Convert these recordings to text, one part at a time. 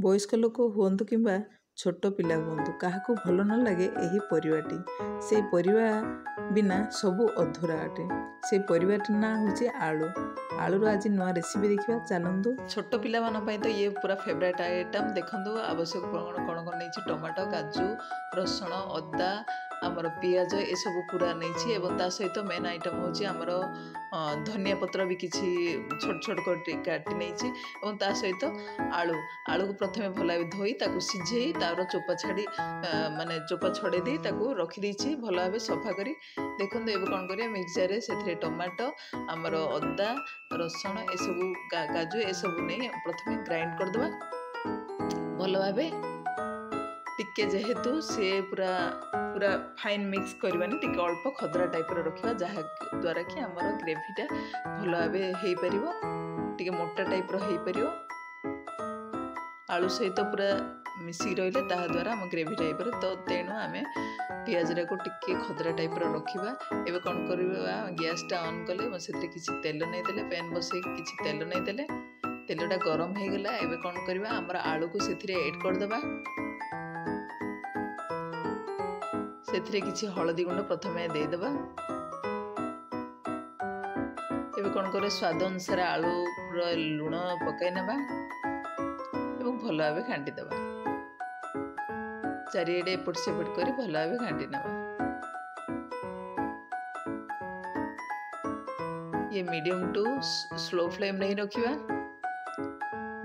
ବୟସ୍କ ଲୋକ ହୁଅନ୍ତୁ କିମ୍ବା ଛୋଟ ପିଲା ହୁଅନ୍ତୁ କାହାକୁ ଭଲ ନ ଲାଗେ ଏହି ପରିବାଟି। ସେଇ ପରିବା ବିନା ସବୁ ଅଧୁରା ଅଟେ। ସେଇ ପରିବାଟିର ନାଁ ହେଉଛି ଆଳୁ। ଆଳୁର ଆଜି ନୂଆ ରେସିପି ଦେଖିବା, ଚାଲନ୍ତୁ। ଛୋଟ ପିଲାମାନଙ୍କ ପାଇଁ ତ ଇଏ ପୁରା ଫେଭରାଇଟ୍ ଆଇଟମ୍। ଦେଖନ୍ତୁ ଆବଶ୍ୟକ କଣ କଣ ନେଇଛି। ଟମାଟୋ, କାଜୁ, ରସୁଣ, ଅଦା, ଆମର ପିଆଜ ଏସବୁ ପୁରା ନେଇଛି ଏବଂ ତା ସହିତ ମେନ୍ ଆଇଟମ୍ ହେଉଛି ଆମର ଧନିଆ ପତ୍ର ବି କିଛି ଛୋଟ ଛୋଟ କରି କାଟି ନେଇଛି ଏବଂ ତା ସହିତ ଆଳୁକୁ ପ୍ରଥମେ ଭଲ ଭାବେ ଧୋଇ ତାକୁ ସିଝେଇ ତାର ଚୋପା ଛଡ଼େଇ ଦେଇ ତାକୁ ରଖିଦେଇଛି ଭଲ ଭାବେ ସଫା କରି। ଦେଖନ୍ତୁ ଏବେ କ'ଣ କରିବା, ମିକ୍ସଚରରେ ସେଥିରେ ଟମାଟୋ, ଆମର ଅଦା, ରସୁଣ ଏସବୁ କାଜୁ ଏସବୁ ନେଇ ପ୍ରଥମେ ଗ୍ରାଇଣ୍ଡ କରିଦେବା ଭଲ ଭାବେ। ଟିକେ ଯେହେତୁ ସେ ପୁରା ଫାଇନ୍ ମିକ୍ସ କରିବାନି, ଟିକେ ଅଳ୍ପ ଖଦରା ଟାଇପ୍ର ରଖିବା, ଯାହାଦ୍ୱାରା କି ଆମର ଗ୍ରେଭିଟା ଭଲ ଭାବେ ହେଇପାରିବ, ଟିକେ ମୋଟା ଟାଇପ୍ର ହେଇପାରିବ। ଆଳୁ ସହିତ ପୁରା ମିଶିକି ରହିଲେ ତାହା ଦ୍ୱାରା ଆମ ଗ୍ରେଭିଟା ହେଇପାରିବ। ତ ତେଣୁ ଆମେ ପିଆଜଟାକୁ ଟିକେ ଖଦରା ଟାଇପ୍ର ରଖିବା। ଏବେ କ'ଣ କରିବା, ଗ୍ୟାସ୍ଟା ଅନ୍ କଲେ ସେଥିରେ କିଛି ତେଲ ନେଇଦେଲେ, ପ୍ୟାନ୍ ବସେଇକି କିଛି ତେଲ ନେଇଦେଲେ, ତେଲଟା ଗରମ ହେଇଗଲା। ଏବେ କ'ଣ କରିବା, ଆମର ଆଳୁକୁ ସେଥିରେ ଏଡ୍ କରିଦେବା। ସେଥିରେ କିଛି ହଳଦୀ ଗୁଣ୍ଡ ପ୍ରଥମେ ଦେଇଦେବା। ଏବେ କ'ଣ କରିବା, ସ୍ୱାଦ ଅନୁସାରେ ଆଳୁର ଲୁଣ ପକାଇ ନେବା ଏବଂ ଭଲ ଭାବେ ଘାଣ୍ଟି ଦେବା। ଚାରିଆଡ଼େ ଏପଟ ସେପଟ କରି ଭଲ ଭାବେ ଘାଣ୍ଟି ନେବା। ये मीडियम टू स्लो फ्लेम रे रखिबा,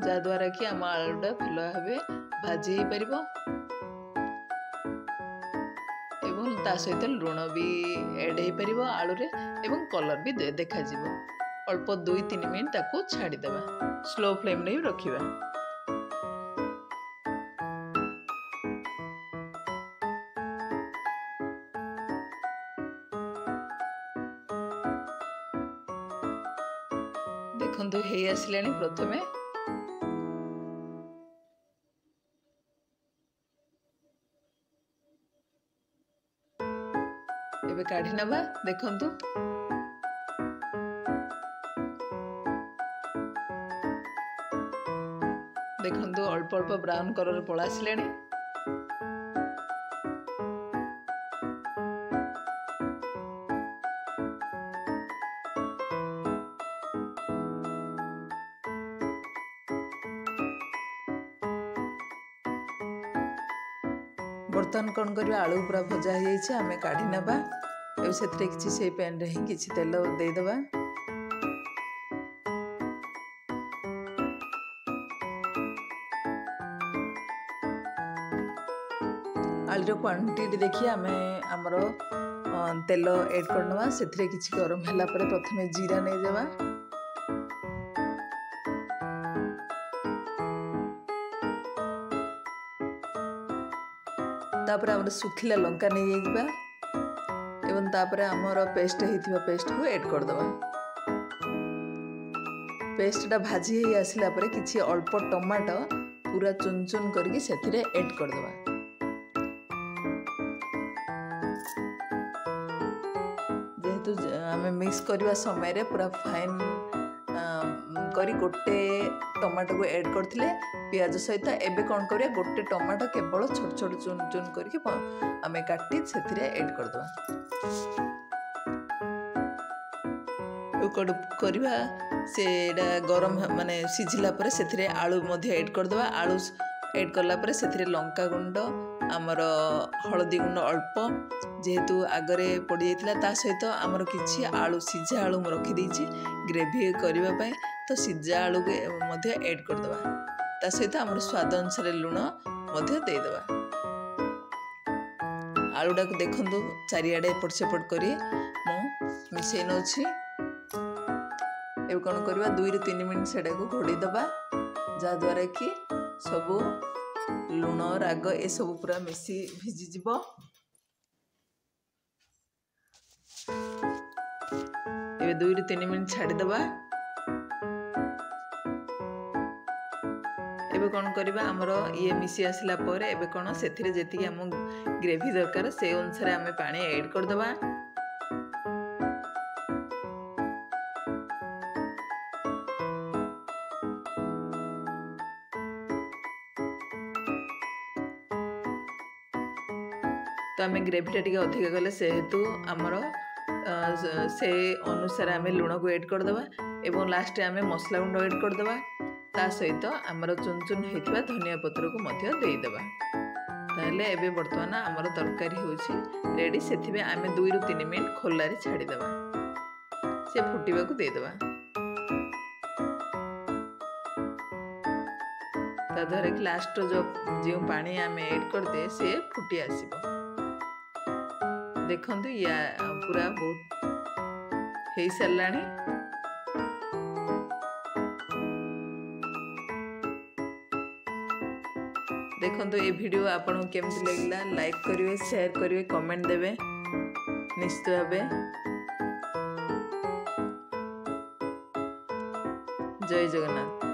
जाद्वारा कि आम आलूटा भल भाव भाजी हो पार एवं ता सहित लुण भी एड हो पार आलू रे एवं कलर भी देखा जीवो। अल्प 2-3 मिनट ताको छाड़ीदेवा, स्लो फ्लेम रे रखिबा। देखंतु हे आसिलानी प्रथमे एबे काढ़ी नबा। देखंतु देखंतु अल्प अल्प ब्राउन कलर पड़ा आसिलानी। बर्तमान कौन करवा, आलू पूरा भजा हो जाए आम काढ़ी नबा। से किसी से पैन रे ही किसी तेल देदेबा। आलूर क्वांटिटी देखिए आम आमर तेल एड करनवा। से किसी गरम है प्रथम जीरा नहीं देवा, तापर आम सुखिला लंका नहीं जाइबा एवं तापर आमर पेस्ट होइथिबा पेस्ट को ऐड कर दबा। पेस्टटा भाजी हो आसिला परे किछि अल्प टमाटो पूरा चुन चुन करके सेथिरे ऐड कर दबा। जेहेतु आम मिक्स करवा समय रे पूरा फाइन करी गोटे टमाटो को ऐड करथिले पियाज सहित। एबे कोन करिया, गोटे टमाटो केवल छोट छोट चुन चुन करके आमे काटी सेथिरे ऐड कर दवा। करवा सेडा गरम माने सिझिला परे सेथिरे आलू मध्य ऐड कर दवा। आलू ऐड करला परे सेथिरे लंका गुंड, आमर हळदी गुंड अल्प जेहेतु आगरे पड़ी जाइतिला, ता सहित आमर किछि आलू सिझा आलू म रखी देछि ग्रेवी करबा पय। तो सिझा आलू के मध्य ऐड कर दवा। ता सहित आमर स्वाद अनुसार लुण मध्य दे दवा। आलूटा को देखंतु चारिआडे एपट सेपट करी मु मिसै नछि। एबे कोन करबा, 2-3 मिनिट सेडा को घोड़ी दबा, जाद्वारा कि सबू लुण राग ए सब पूरा मिसी भिजी जीवो। एबे 2-3 मिनिट छाड़ी दबा। एबे कौन करबा, हमर ये मिसी आसिला परे एबे कोन सेथिरे जेति हम ग्रेवी दरकार से अनुसार आमे पानी ऐड कर दबा। तो आम ग्रेवीटा टी अधिका गले सेहेतु आमर से अनुसार आम लुण को एड करदे एवं लास्ट आम मसला गुंड एड करदे ता सहित आमर चुन चुन होता धनिया पत्र को देदेबा ताहले एबे बर्तमान आमर तरकारी होछि रेडी से आम 2 ରୁ 3 मिनट खोलारे छाड़ीदेवा से फुटिबा को देदेबा ताद्वारा कि लास्ट जो पानी आम एड करदे से फुटी आसीबो देखंतु या पूरा बहुत हेई सारलाणी देखो ये वीडियो आपन केमती लगला लाइक करिवे शेयर करिवे कमेंट देवे निश्चित भावे जय जगन्नाथ।